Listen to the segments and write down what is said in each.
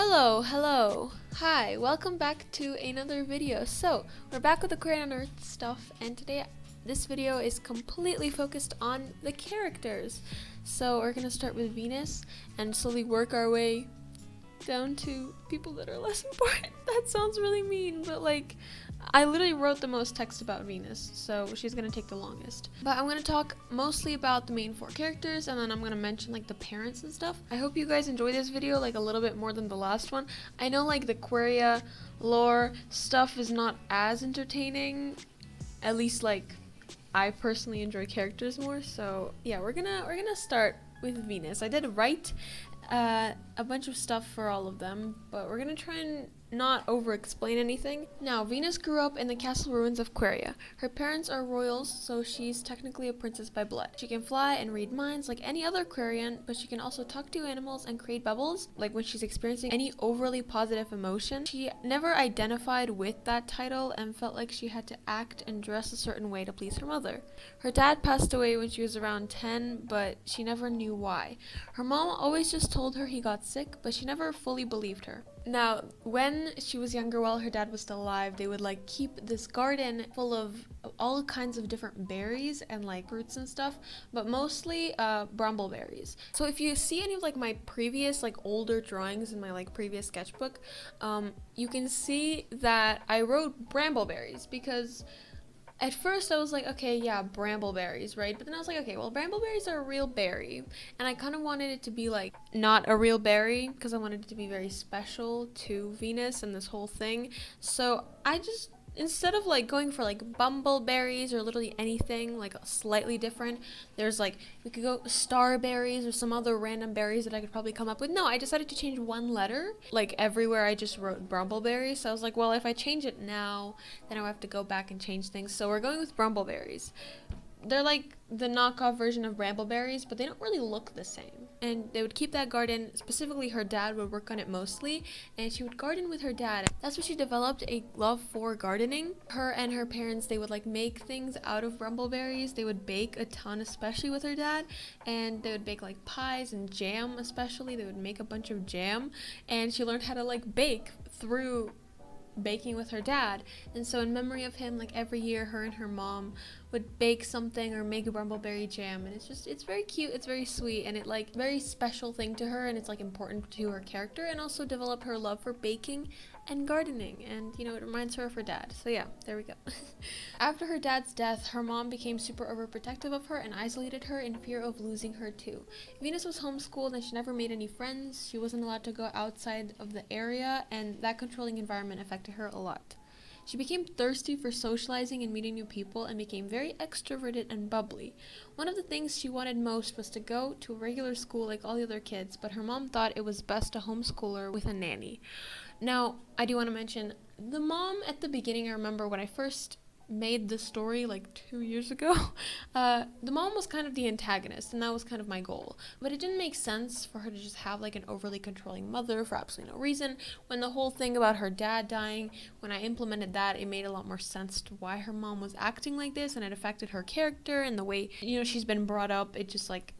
Hello, hi, welcome back to another video. So, we're back with the Quarian on Earth stuff, and today this video is completely focused on the characters. So, we're gonna start with Venus and slowly work our way down to people that are less important. That sounds really mean, but like, I literally wrote the most text about Venus, so she's gonna take the longest. But I'm gonna talk mostly about the main four characters, and then I'm gonna mention like the parents and stuff. I hope you guys enjoy this video like a little bit more than the last one. I know like the Quaria lore stuff is not as entertaining, at least like I personally enjoy characters more. So yeah, we're gonna start with Venus. I did write a bunch of stuff for all of them, but we're gonna try and not over-explain anything. Now, Venus grew up in the castle ruins of Quaria. Her parents are royals, so she's technically a princess by blood. She can fly and read minds like any other Quarian, but she can also talk to animals and create bubbles, like when she's experiencing any overly positive emotion. She never identified with that title and felt like she had to act and dress a certain way to please her mother. Her dad passed away when she was around 10, but she never knew why. Her mom always just told her he got sick, but she never fully believed her. Now, when she was younger, while her dad was still alive, they would like keep this garden full of all kinds of different berries and like fruits and stuff, but mostly brambleberries. So if you see any of like my previous like older drawings in my like previous sketchbook, you can see that I wrote brambleberries because at first I was like, okay, yeah, brambleberries, right? But then I was like, okay, well, brambleberries are a real berry, and I kind of wanted it to be like not a real berry because I wanted it to be very special to Venus and this whole thing. So I just, instead of like going for like bumbleberries or literally anything like slightly different, there's like, we could go starberries or some other random berries that I could probably come up with. No, I decided to change one letter. Like everywhere I just wrote bumbleberries. So I was like, well, if I change it now, then I'll have to go back and change things. So we're going with bumbleberries. They're like the knockoff version of brambleberries, but they don't really look the same. And they would keep that garden, specifically her dad would work on it mostly, and she would garden with her dad. That's when she developed a love for gardening. Her and her parents, they would like make things out of brambleberries. They would bake a ton, especially with her dad, and they would bake like pies and jam, especially. They would make a bunch of jam, and she learned how to like bake through baking with her dad. And so in memory of him, like every year her and her mom would bake something or make a brambleberry jam, and it's very cute, it's very sweet, and it like very special thing to her, and it's like important to her character, and also develop her love for baking and gardening, and you know, it reminds her of her dad. So yeah, there we go. After her dad's death, her mom became super overprotective of her and isolated her in fear of losing her too. Venus was homeschooled and she never made any friends. She wasn't allowed to go outside of the area, and that controlling environment affected her a lot. She became thirsty for socializing and meeting new people and became very extroverted and bubbly. One of the things she wanted most was to go to a regular school like all the other kids, but her mom thought it was best to homeschool her with a nanny. Now, I do want to mention, the mom at the beginning, I remember when I first made the story like 2 years ago, the mom was kind of the antagonist, and that was kind of my goal. But it didn't make sense for her to just have like an overly controlling mother for absolutely no reason. When the whole thing about her dad dying, when I implemented that, it made a lot more sense to why her mom was acting like this, and it affected her character and the way, you know, she's been brought up. It just like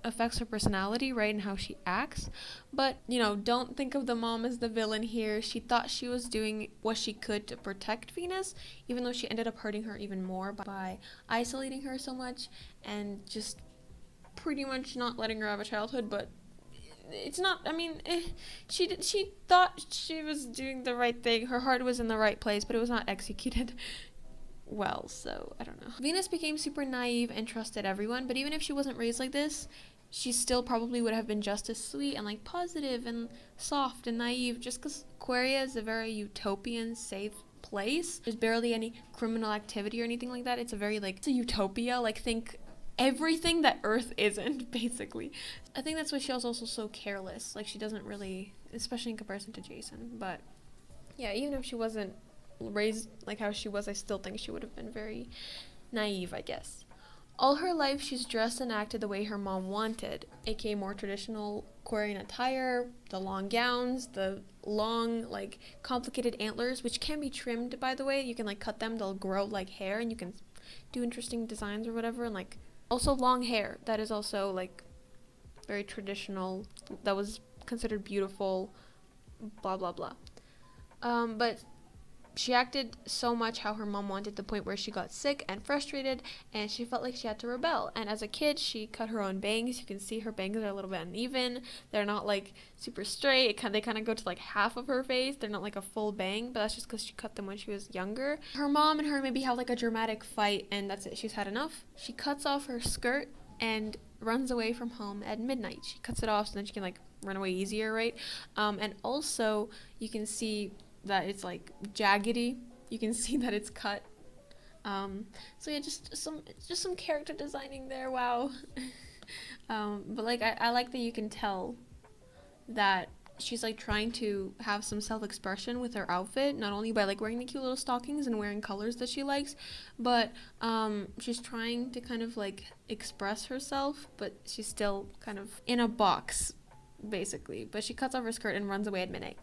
affects her personality, right, and how she acts. But you know, don't think of the mom as the villain here. She thought she was doing what she could to protect Venus, even though she ended up hurting her even more by isolating her so much and just pretty much not letting her have a childhood. But it's not, I mean, she thought she was doing the right thing. Her heart was in the right place, but it was not executed well, so I don't know. Venus became super naive and trusted everyone, but even if she wasn't raised like this, she still probably would have been just as sweet and like positive and soft and naive, just because Quaria is a very utopian, safe place. There's barely any criminal activity or anything like that. It's a very like, it's a utopia, like think everything that Earth isn't, basically. I think that's why she was also so careless. Like she doesn't really, especially in comparison to Jason. But yeah, even if she wasn't raised like how she was, I still think she would have been very naive, I guess. All her life, she's dressed and acted the way her mom wanted, aka more traditional Quarian attire, the long gowns, the long, like, complicated antlers, which can be trimmed, by the way. You can, like, cut them, they'll grow like hair, and you can do interesting designs or whatever, and, like, also long hair. That is also, like, very traditional. That was considered beautiful blah blah blah. But she acted so much how her mom wanted, to the point where she got sick and frustrated, and she felt like she had to rebel. And as a kid, she cut her own bangs. You can see her bangs are a little bit uneven. They're not like super straight. They kind of go to like half of her face. They're not like a full bang, but that's just because she cut them when she was younger. Her mom and her maybe have like a dramatic fight, and that's it. She's had enough. She cuts off her skirt and runs away from home at midnight. She cuts it off so then she can like run away easier, right? And also you can see that it's like jaggedy. You can see that it's cut. So yeah, just some character designing there. Wow. But like I like that you can tell that she's like trying to have some self-expression with her outfit, not only by like wearing the cute little stockings and wearing colors that she likes, but she's trying to kind of like express herself, but she's still kind of in a box basically. But she cuts off her skirt and runs away at midnight.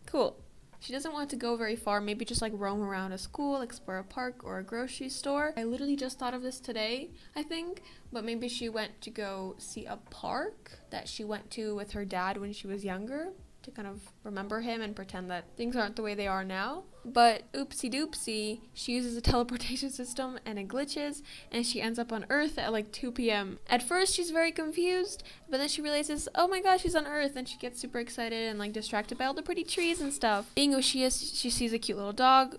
Cool. She doesn't want to go very far, maybe just like roam around a school, explore a park or a grocery store. I literally just thought of this today, I think, but maybe she went to go see a park that she went to with her dad when she was younger, to kind of remember him and pretend that things aren't the way they are now. But oopsie doopsie, she uses a teleportation system and it glitches, and she ends up on Earth at like 2 p.m. At first she's very confused, but then she realizes, oh my gosh, she's on Earth, and she gets super excited and like distracted by all the pretty trees and stuff. Being OCS, she sees a cute little dog.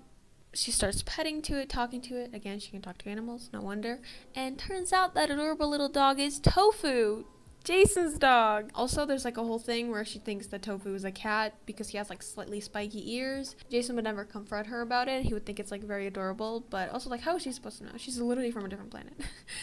She starts petting to it, talking to it. Again, she can talk to animals, no wonder. And turns out that adorable little dog is Tofu, Jason's dog. Also, there's like a whole thing where she thinks that Tofu is a cat because he has like slightly spiky ears. Jason would never confront her about it. He would think it's like very adorable, but also like, how is she supposed to know? She's literally from a different planet.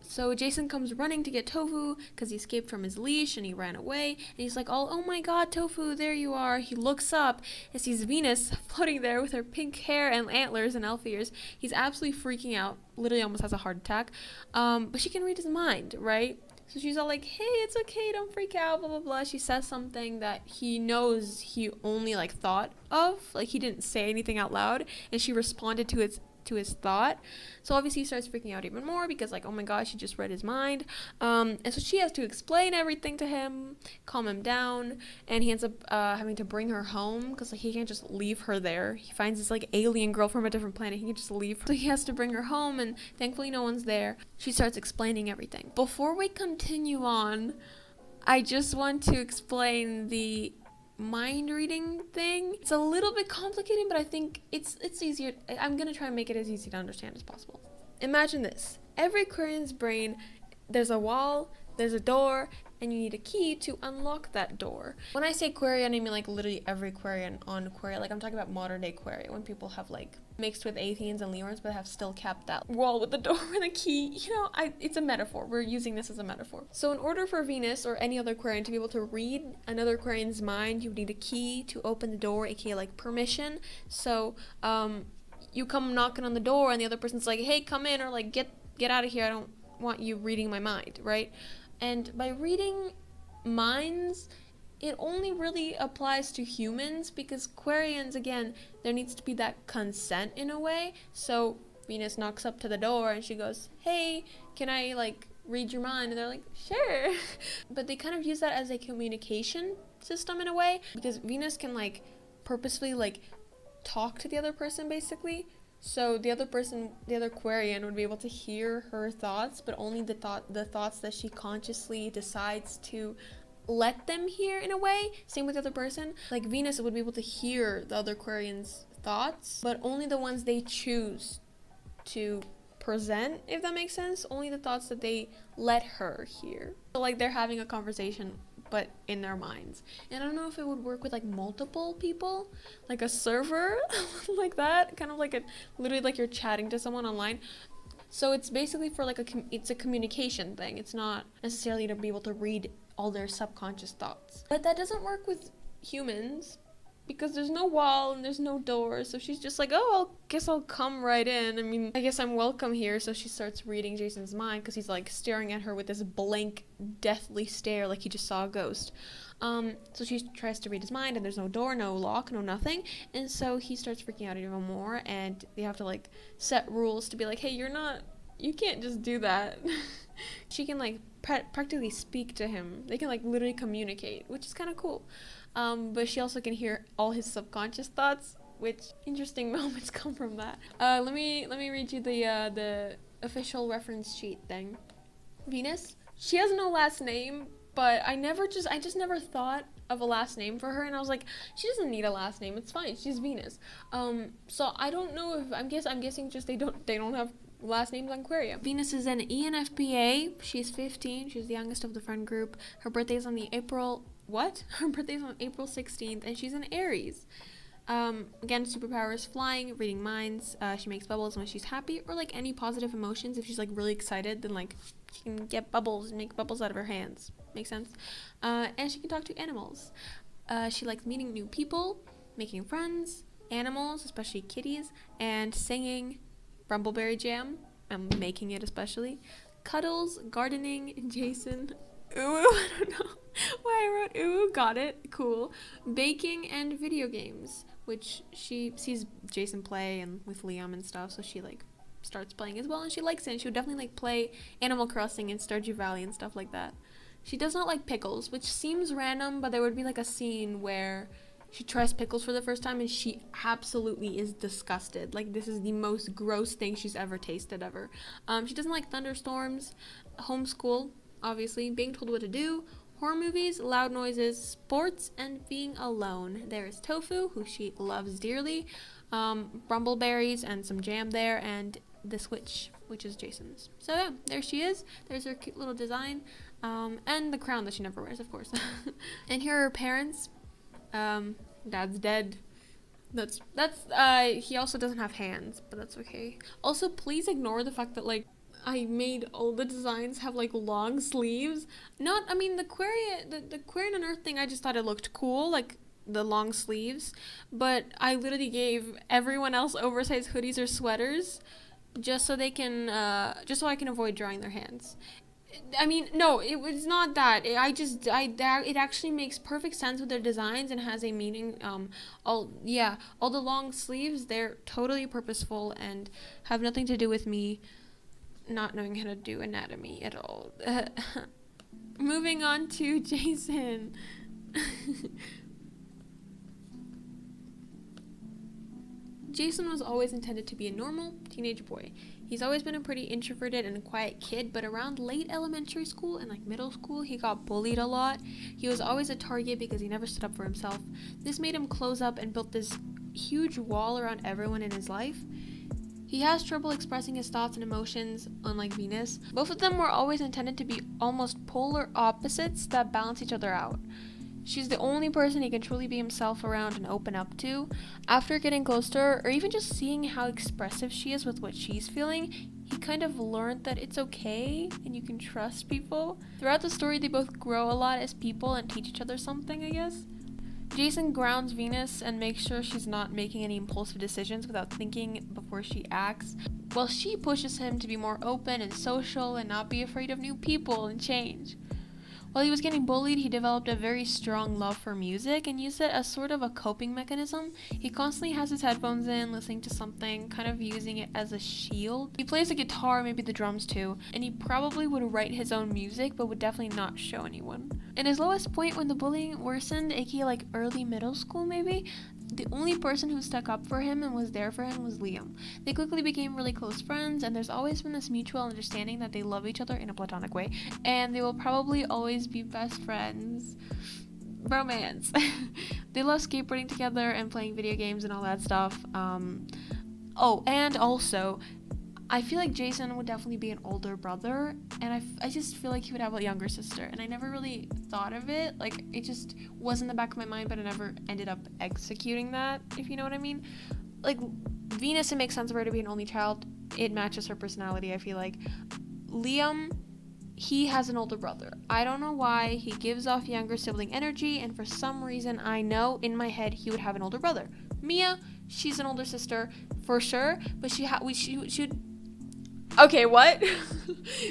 So Jason comes running to get Tofu because he escaped from his leash and he ran away. And he's like, oh my god, Tofu, there you are. He looks up and sees Venus floating there with her pink hair and antlers and elf ears. He's absolutely freaking out. Literally almost has a heart attack. But she can read his mind, right? So she's all like, hey, it's okay, don't freak out, blah, blah, blah. She says something that he knows he only, like, thought of. Like, he didn't say anything out loud. And she responded to his thought. So obviously he starts freaking out even more because, like, oh my gosh, she just read his mind. And so she has to explain everything to him, calm him down. And he ends up having to bring her home because, like, he can't just leave her there. He finds this, like, alien girl from a different planet. He can just leave her. So he has to bring her home, and thankfully no one's there. She starts explaining everything. Before we continue on, I just want to explain the mind reading thing. It's a little bit complicated, but I think it's easier. I'm gonna try and make it as easy to understand as possible. Imagine this: every Quarian's brain, there's a wall, there's a door, and you need a key to unlock that door. When I say Quarian, I mean like literally every Quarian on Quarian. Like I'm talking about modern day Quarian, when people have like mixed with Athenians and Leorans, but have still kept that wall with the door and a key. You know, it's a metaphor. We're using this as a metaphor. So in order for Venus or any other Quarian to be able to read another Quarian's mind, you need a key to open the door, aka like permission. So you come knocking on the door and the other person's like, hey, come in, or like get out of here, I don't want you reading my mind, right? And by reading minds, it only really applies to humans, because Quarians, again, there needs to be that consent in a way. So Venus knocks up to the door and she goes, hey, can I like read your mind? And they're like, sure. But they kind of use that as a communication system in a way, because Venus can like purposefully like talk to the other person basically. So the other person, the other Quarian, would be able to hear her thoughts, but only the thoughts that she consciously decides to let them hear in a way. Same with the other person. Like Venus would be able to hear the other Quarian's thoughts, but only the ones they choose to present, if that makes sense. Only the thoughts that they let her hear. So like they're having a conversation, but in their minds. And I don't know if it would work with like multiple people, like a server like that, kind of like literally like you're chatting to someone online. So it's basically for like it's a communication thing. It's not necessarily to be able to read all their subconscious thoughts. But that doesn't work with humans, because there's no wall and there's no door. So she's just like, oh, I guess I'll come right in. I mean, I guess I'm welcome here. So she starts reading Jason's mind, because he's like staring at her with this blank, deathly stare, like he just saw a ghost. So she tries to read his mind, and there's no door, no lock, no nothing. And so he starts freaking out even more, and they have to like set rules to be like, hey, you can't just do that. She can like practically speak to him. They can like literally communicate, which is kind of cool. but she also can hear all his subconscious thoughts, which interesting moments come from that. Let me read you the official reference sheet thing. Venus, she has no last name, but I just never thought of a last name for her, and I was like, she doesn't need a last name, it's fine, she's Venus. So I don't know if I'm guessing just they don't have last names on Quarian. Venus is an ENFPA. She's 15. She's the youngest of the friend group. Her birthday's on Her birthday's on April 16th, and she's an Aries. Again, superpowers: flying, reading minds. She makes bubbles when she's happy, or like any positive emotions. If she's like really excited, then like she can get bubbles and make bubbles out of her hands. Makes sense. And she can talk to animals. She likes meeting new people, making friends, animals, especially kitties, and singing. Rumbleberry jam, I'm making it especially. Cuddles, gardening, Jason. Ooh, I don't know why I wrote ooh, got it, cool. Baking and video games, which she sees Jason play and with Liam and stuff, so she like starts playing as well, and she likes it, and she would definitely like play Animal Crossing and Stardew Valley and stuff like that. She does not like pickles, which seems random, but there would be like a scene where she tries pickles for the first time and she absolutely is disgusted. Like, this is the most gross thing she's ever tasted ever. She doesn't like thunderstorms, homeschool, obviously, being told what to do, horror movies, loud noises, sports, and being alone. There is Tofu, who she loves dearly, Brumbleberries and some jam there, and the Switch, which is Jason's. So yeah, there she is. There's her cute little design, and the crown that she never wears, of course. And here are her parents. Dad's dead. That's he also doesn't have hands, but that's okay. Also, please ignore the fact that like I made all the designs have like long sleeves. The Quarian on Earth thing, I just thought it looked cool, like the long sleeves, but I literally gave everyone else oversized hoodies or sweaters just so I can avoid drawing their hands. I mean, no, it was not that. It actually makes perfect sense with their designs and has a meaning. All the long sleeves, they're totally purposeful and have nothing to do with me not knowing how to do anatomy at all. Moving on to Jason. Jason was always intended to be a normal teenage boy. He's always been a pretty introverted and quiet kid, but around late elementary school and like middle school, he got bullied a lot. He was always a target because he never stood up for himself. This made him close up and built this huge wall around everyone in his life. He has trouble expressing his thoughts and emotions, unlike Venus. Both of them were always intended to be almost polar opposites that balance each other out. She's the only person he can truly be himself around and open up to. After getting close to her, or even just seeing how expressive she is with what she's feeling, he kind of learned that it's okay and you can trust people. Throughout the story, they both grow a lot as people and teach each other something, I guess. Jason grounds Venus and makes sure she's not making any impulsive decisions without thinking before she acts, while she pushes him to be more open and social and not be afraid of new people and change. While he was getting bullied, he developed a very strong love for music and used it as sort of a coping mechanism. He constantly has his headphones in, listening to something, kind of using it as a shield. He plays the guitar, maybe the drums too, and he probably would write his own music, but would definitely not show anyone. In his lowest point, when the bullying worsened, aka like early middle school maybe, the only person who stuck up for him and was there for him was Liam. They quickly became really close friends, and there's always been this mutual understanding that they love each other in a platonic way, and they will probably always be best friends. Romance. They love skateboarding together and playing video games and all that stuff. And also, I feel like Jason would definitely be an older brother, and I just feel like he would have a younger sister, and I never really thought of it. Like, it just was in the back of my mind, but I never ended up executing that, if you know what I mean. Like, Venus, it makes sense for her to be an only child. It matches her personality, I feel like. Liam, he has an older brother. I don't know why. He gives off younger sibling energy, and for some reason, I know in my head he would have an older brother. Miya, she's an older sister, for sure, but she would... Okay, what?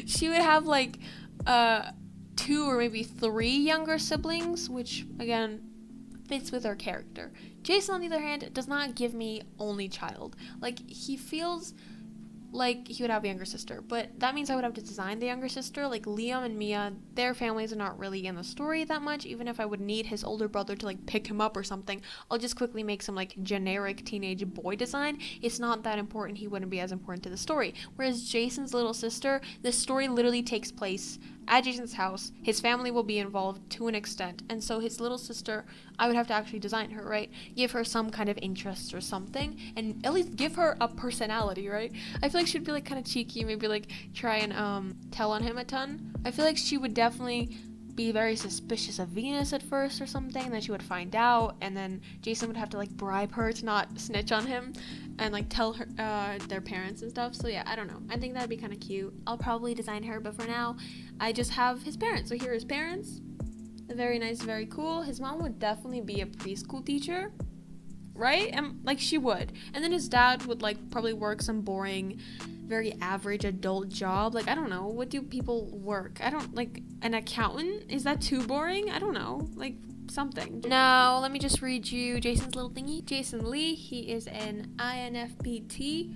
She would have like 2 or maybe 3 younger siblings, which again fits with her character. Jason, on the other hand, does not give me only child. Like, he feels like he would have a younger sister, but that means I would have to design the younger sister. Like Liam and Miya, their families are not really in the story that much. Even if I would need his older brother to like pick him up or something, I'll just quickly make some like generic teenage boy design. It's not that important. He wouldn't be as important to the story. Whereas Jason's little sister, the story literally takes place at Jason's house. His family will be involved to an extent, and so his little sister, I would have to actually design her, right? Give her some kind of interest or something, and at least give her a personality, right? I feel like she'd be like kind of cheeky, maybe like try and tell on him a ton. I feel like she would definitely be very suspicious of Venus at first or something, and then she would find out, and then Jason would have to like bribe her to not snitch on him and like tell her their parents and stuff. So yeah, I don't know, I think that'd be kind of cute. I'll probably design her, but for now I just have his parents. So here are his parents. Very nice, very cool. His mom would definitely be a preschool teacher, right? And like she would, and then his dad would like probably work some boring, very average adult job. Like I don't know, what do people work? I don't like an accountant. Is that too boring? I don't know, like something. Now let me just read you Jason's little thingy. Jason Lee, he is an INFPT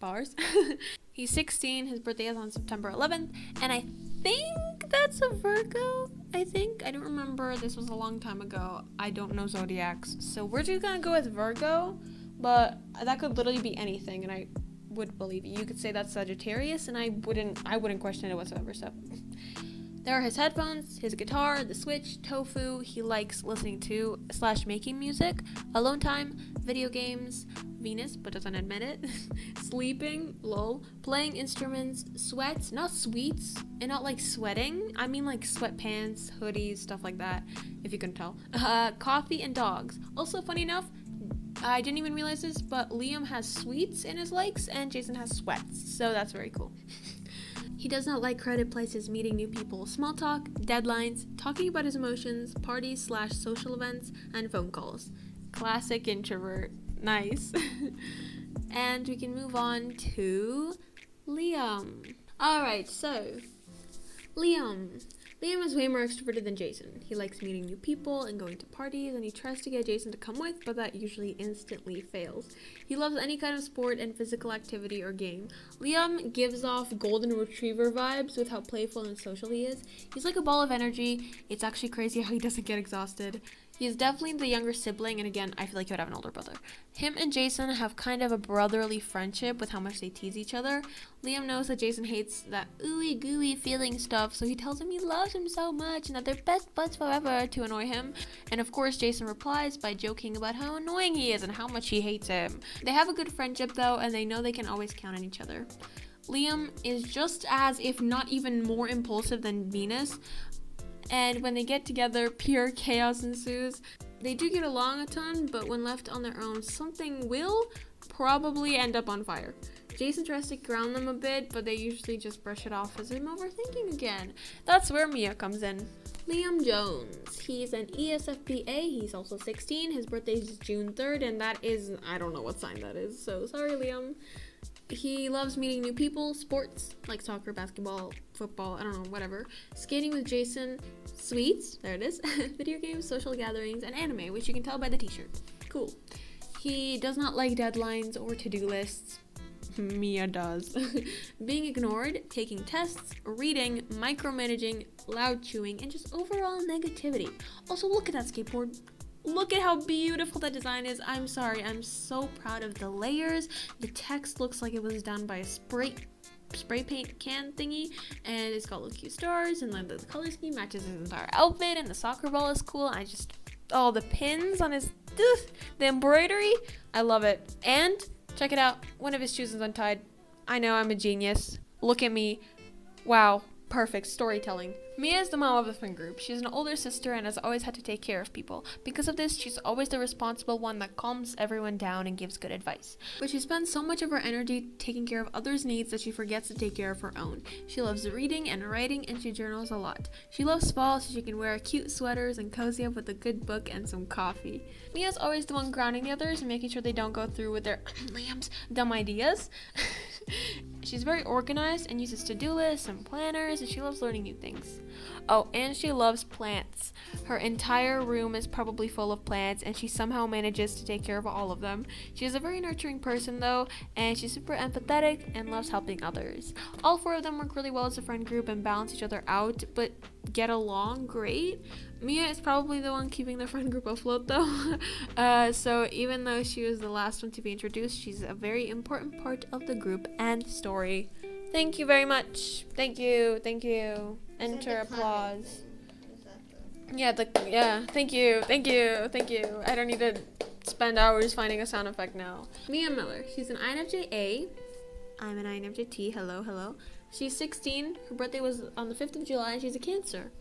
bars. He's 16. His birthday is on September 11th, and I think that's a Virgo. I don't remember. This was a long time ago. I don't know zodiacs, so we're just gonna go with Virgo, but that could literally be anything, and I would believe you. You could say that's Sagittarius, and I wouldn't question it whatsoever. So there are his headphones, his guitar, the Switch, tofu. He likes listening to / making music, alone time, video games, Venus but doesn't admit it, sleeping, lol, playing instruments, sweats, not sweets, and not like sweating. I mean like sweatpants, hoodies, stuff like that, if you couldn't tell. Coffee and dogs. Also, funny enough, I didn't even realize this, but Liam has sweets in his likes and Jason has sweats, so that's very cool. He does not like crowded places, meeting new people, small talk, deadlines, talking about his emotions, parties / social events, and phone calls. Classic introvert. Nice. And we can move on to Liam. Alright, so Liam is way more extroverted than Jason. He likes meeting new people and going to parties, and he tries to get Jason to come with, but that usually instantly fails. He loves any kind of sport and physical activity or game. Liam gives off golden retriever vibes with how playful and social he is. He's like a ball of energy. It's actually crazy how he doesn't get exhausted. He's definitely the younger sibling, and again, I feel like he would have an older brother. Him and Jason have kind of a brotherly friendship with how much they tease each other. Liam knows that Jason hates that ooey gooey feeling stuff, so he tells him he loves him so much and that they're best buds forever to annoy him. And of course, Jason replies by joking about how annoying he is and how much he hates him. They have a good friendship though, and they know they can always count on each other. Liam is just as, if not even more impulsive than Venus, and when they get together, pure chaos ensues. They do get along a ton, but when left on their own, something will probably end up on fire. Jason tries to ground them a bit, but they usually just brush it off as him overthinking again. That's where Miya comes in. Liam Jones. He's an ESFPA. He's also 16. His birthday is June 3rd, and that is, I don't know what sign that is, so sorry, Liam. He loves meeting new people, sports, like soccer, basketball, football, I don't know, whatever. Skating with Jason, sweets, there it is, video games, social gatherings, and anime, which you can tell by the t-shirt. Cool. He does not like deadlines or to-do lists. Miya does. Being ignored, taking tests, reading, micromanaging, loud chewing, and just overall negativity. Also, look at that skateboard. Look at how beautiful that design is. I'm sorry, I'm so proud of the layers. The text looks like it was done by a spray paint can thingy, and it's got little cute stars, and the color scheme matches his entire outfit, and the soccer ball is cool. The pins on his, the embroidery, I love it. And check it out, one of his shoes is untied. I know, I'm a genius. Look at me. Wow, perfect storytelling. Miya is the mom of the friend group. She's an older sister and has always had to take care of people. Because of this, she's always the responsible one that calms everyone down and gives good advice. But she spends so much of her energy taking care of others' needs that she forgets to take care of her own. She loves reading and writing, and she journals a lot. She loves fall so she can wear cute sweaters and cozy up with a good book and some coffee. Miya's always the one grounding the others and making sure they don't go through with their Liam's dumb ideas. She's very organized and uses to-do lists and planners, and she loves learning new things. Oh, and she loves plants. Her entire room is probably full of plants, and she somehow manages to take care of all of them. She's a very nurturing person, though, and she's super empathetic and loves helping others. All 4 of them work really well as a friend group and balance each other out, but get along great. Miya is probably the one keeping the friend group afloat, though. So even though she was the last one to be introduced, she's a very important part of the group and story. Thank you very much. Thank you. Enter applause. Yeah, thank you. I don't need to spend hours finding a sound effect now. Miya Miller. She's an INFJ-A. I'm an INFJ-T. Hello. She's 16. Her birthday was on the 5th of July, and she's a Cancer.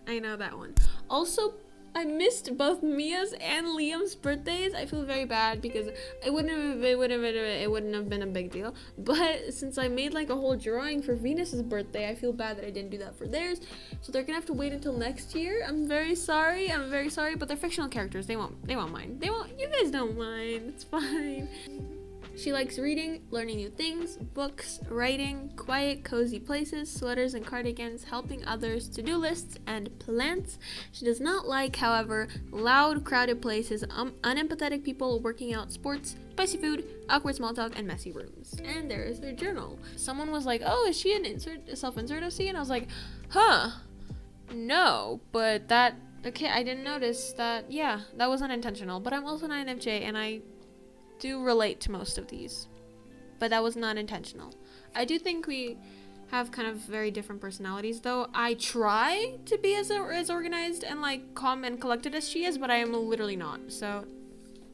I know that one. Also, I missed both Mia's and Liam's birthdays. I feel very bad because it wouldn't have been a big deal. But since I made like a whole drawing for Venus's birthday, I feel bad that I didn't do that for theirs. So they're gonna have to wait until next year. I'm very sorry, but they're fictional characters. They won't mind. You guys don't mind. It's fine. She likes reading, learning new things, books, writing, quiet, cozy places, sweaters and cardigans, helping others, to-do lists, and plants. She does not like, however, loud, crowded places, unempathetic people, working out, sports, spicy food, awkward small talk, and messy rooms. And there is her journal. Someone was like, oh, is she a self-insert OC? And I was like, no, but okay, I didn't notice that. Yeah, that was unintentional, but I'm also an INFJ, and I do relate to most of these, but that was not intentional. I do think we have kind of very different personalities, though. I try to be as organized and like calm and collected as she is, but I am literally not. So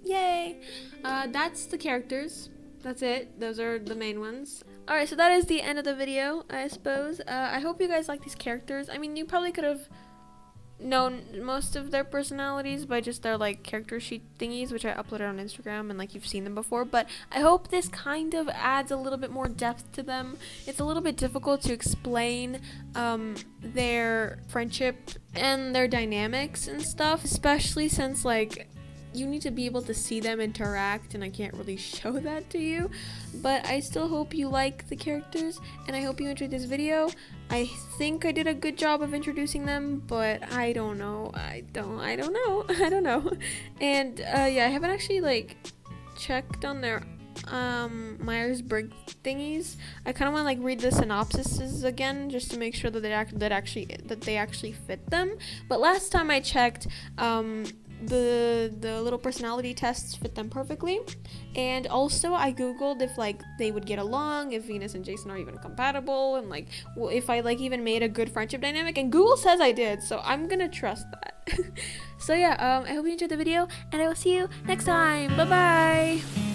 yay. That's the characters. That's it. Those are the main ones. Alright, so that is the end of the video, I suppose. I hope you guys like these characters. I mean, you probably could have known most of their personalities by just their like character sheet thingies, which I uploaded on Instagram, and like you've seen them before, but I hope this kind of adds a little bit more depth to them. It's a little bit difficult to explain their friendship and their dynamics and stuff, especially since like you need to be able to see them interact, and I can't really show that to you. But I still hope you like the characters, and I hope you enjoyed this video. I think I did a good job of introducing them, but I don't know. I don't know. And yeah, I haven't actually like checked on their Myers-Briggs thingies. I kind of want to like read the synopsises again just to make sure that they actually fit them. But last time I checked, the little personality tests fit them perfectly. And also I googled if like they would get along, if Venus and Jason are even compatible, and like if I like even made a good friendship dynamic, and Google says I did, so I'm gonna trust that. So yeah, I hope you enjoyed the video, and I will see you next time. Bye bye.